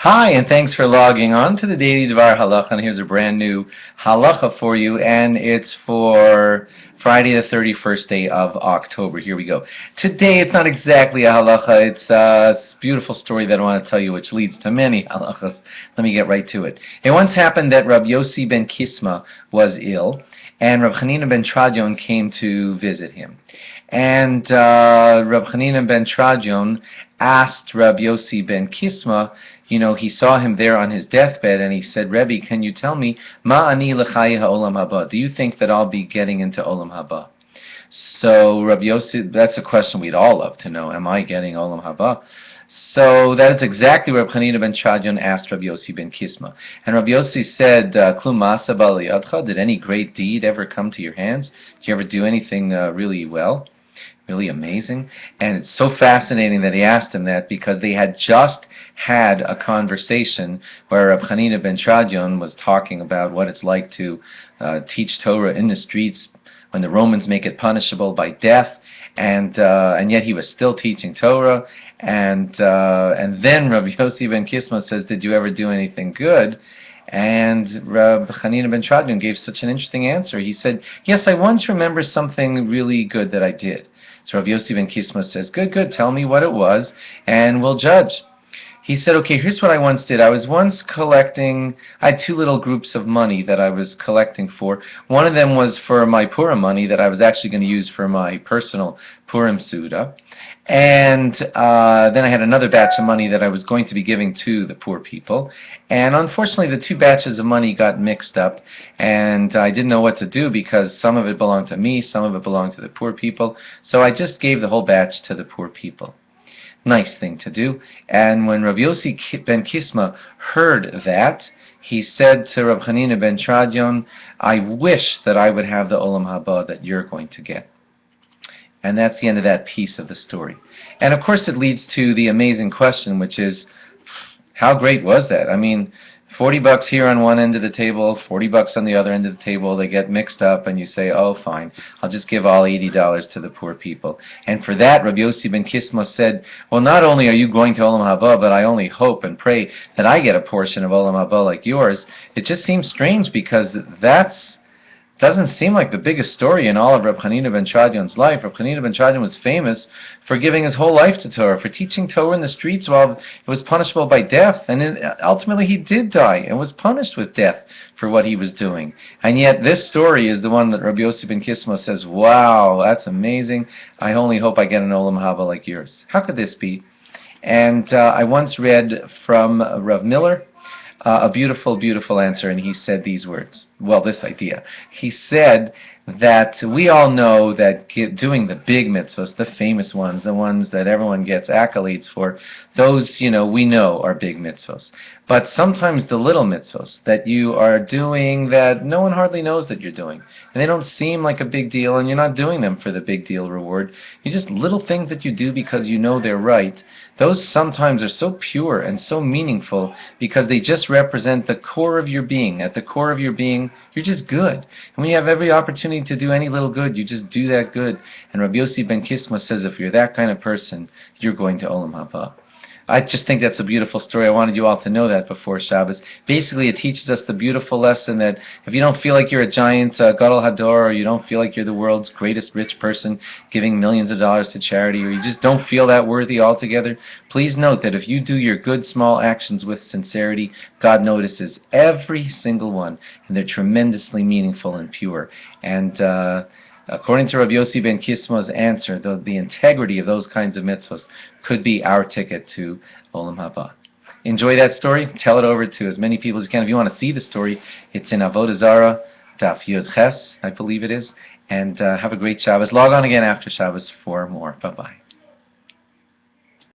Hi, and thanks for logging on to the Daily DVAR Halacha. And here's a brand new halacha for you, and it's for Friday the 31st day of October. Here we go. Today, it's not exactly a halacha. It's a beautiful story that I want to tell you, which leads to many halachas. Let me get right to it. It once happened that Rabbi Yossi ben Kisma was ill, and Rabbi Hanina ben Tradion came to visit him. And Rabbi Hanina ben Tradion asked Rabbi Yossi ben Kisma, he saw him there on his deathbed, and he said, Rebbe, can you tell me, Ma ani l'chayi ha'olam haba? Do you think that I'll be getting into olam haba? So Rabbi Yossi, that's a question we'd all love to know. Am I getting olam haba? So that is exactly what Rabbi Hanina ben Tradion asked Rabbi Yossi ben Kisma. And Rabbi Yossi said, Klum ma'asa ba'aliyadcha? Did any great deed ever come to your hands? Did you ever do anything really well? Really amazing? And it's so fascinating that he asked him that, because they had just had a conversation where Rabbi Hanina ben Tradion was talking about what it's like to teach Torah in the streets when the Romans make it punishable by death, and yet he was still teaching Torah. And then Rabbi Yossi ben Kisma says, did you ever do anything good? And Rabbi Hanina ben Tradion gave such an interesting answer. He said, yes, I once remember something really good that I did. So Rabbi Yossi ben Kisma says, good, tell me what it was, and we'll judge. He said, okay, here's what I once did. I was once collecting, I had two little groups of money that I was collecting for. One of them was for my Purim money that I was actually going to use for my personal Purim Suda. And then I had another batch of money that I was going to be giving to the poor people. And unfortunately, the two batches of money got mixed up, and I didn't know what to do, because some of it belonged to me, some of it belonged to the poor people. So I just gave the whole batch to the poor people. Nice thing to do. And when Rabbi Yossi ben Kisma heard that, he said to Rabbi Hanina ben Tradion, I wish that I would have the olam haba that you're going to get. And that's the end of that piece of the story. And of course it leads to the amazing question, which is, how great was that? I mean, $40 here on one end of the table, $40 on the other end of the table, they get mixed up, and you say, oh, fine, I'll just give all $80 to the poor people. And for that, Rabbi Yossi ben Kisma said, well, not only are you going to olam haba, but I only hope and pray that I get a portion of olam haba like yours. It just seems strange, because doesn't seem like the biggest story in all of Rabbi Hanina ben Tradion's life. Rabbi Hanina ben Tradion was famous for giving his whole life to Torah, for teaching Torah in the streets while it was punishable by death. And ultimately he did die and was punished with death for what he was doing. And yet this story is the one that Rabbi Yossi ben Kisma says, wow, that's amazing. I only hope I get an olam haba like yours. How could this be? And I once read from Rav Miller a beautiful, beautiful answer, and he said these words. Well, this idea. He said that we all know that doing the big mitzvahs, the famous ones, the ones that everyone gets accolades for, those, we know are big mitzvahs. But sometimes the little mitzvahs that you are doing that no one hardly knows that you're doing, and they don't seem like a big deal, and you're not doing them for the big deal reward. You're just little things that you do because you know they're right. Those sometimes are so pure and so meaningful because they just represent the core of your being. At the core of your being, you're just good. And when you have every opportunity to do any little good, you just do that good. And Rabbi Yossi ben Kisma says if you're that kind of person, you're going to olam haba. I just think that's a beautiful story. I wanted you all to know that before Shabbos. Basically, it teaches us the beautiful lesson that if you don't feel like you're a giant gadol hador, or you don't feel like you're the world's greatest rich person giving millions of dollars to charity, or you just don't feel that worthy altogether, please note that if you do your good small actions with sincerity, God notices every single one, and they're tremendously meaningful and pure. And according to Rabbi Yossi ben Kisma's answer, the integrity of those kinds of mitzvahs could be our ticket to olam haba. Enjoy that story. Tell it over to as many people as you can. If you want to see the story, it's in Avodah Zarah, Daf Yud Ches, I believe it is. And have a great Shabbos. Log on again after Shabbos for more. Bye-bye.